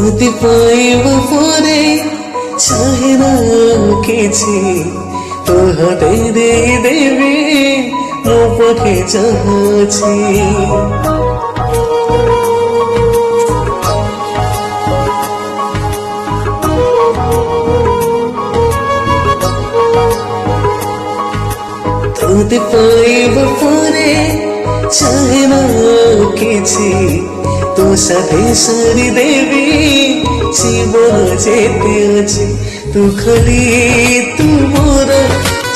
तोते पाइब परे चाहे ना किछि तो हाते देबे मो पाखे चाहछि तोते पाइब परे चाहे ना किछि तो साथे सारी देवी जीवन जेते अछि तू खाली तू मोर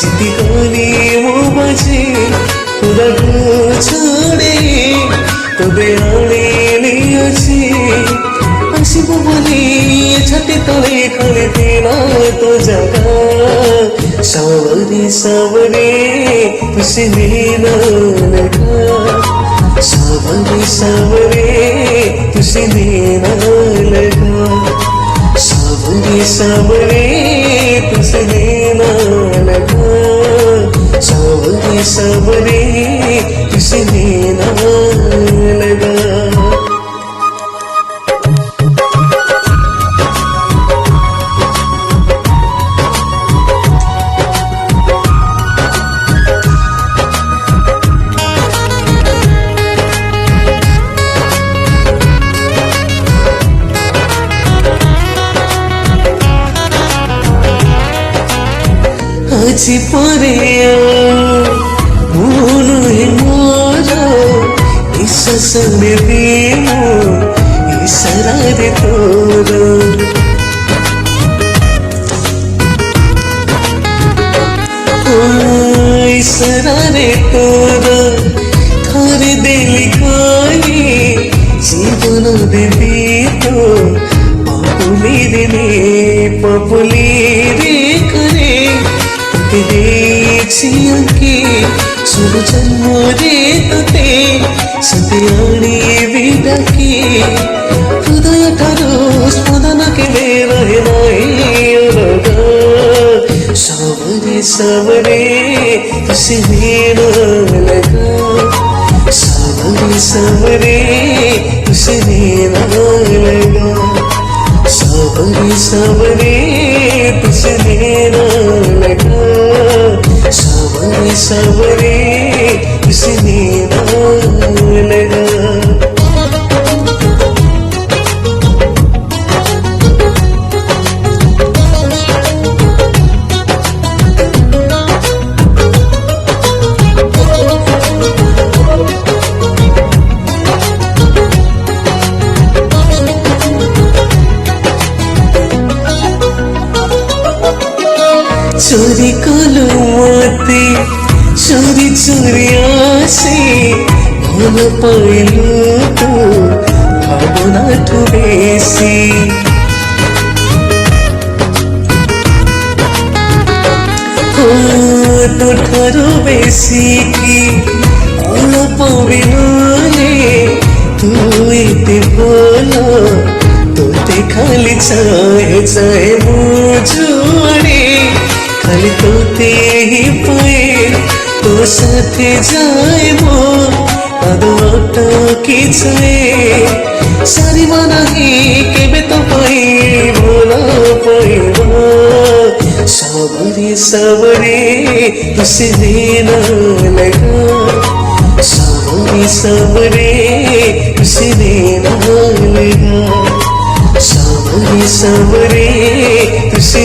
जिति गली मो बाजे पूरा छोड़े तोबे आने अछि आसिबो बोली छाती तले खाली दिना तो जगा सावरे सावरे तुसे नीना लगा सावरे सावरे तुसे नीना लगा सावरे सावरे तुसे नीना लगा सावरे सावरे तुसे नीना लगा আজি পরে মন হে মোর নিঃশ্বাস নেবি মো ইশারারে তোর ইশারারে তোর ধরে দেলি কই জীবন দেবি তো পাপুলি রে পাপুলি রে করে देखी सुर जन्म रे तोते सते आनी डाकी हृदय ठारू स्पंदन केबे रहे नाही अलगा सावरे सावरे तुसे नीना लगा सावरे सावरे तुसे नीना लगा सावरे सावरे तुसे नीना लगा सावरे सावरे तुसे नीना लगा चोरी कलु मते चोरी चोरी आसे भल पाइलु तो भावना ठु बेसी तो ठारू बेसी की अलप बिनुले तू एते भलो तोते खाली चाहे चाहे मुझुआड़े खाली तोते ही पाए तो साथे जाए मो आदो अटकी जाए सारी माना ही केबे तो पाई बोला पाइबा सावरे सावरे तुसे नीना लगा सावरे सावरे तुसे नीना लगा सावरे सावरे तुसे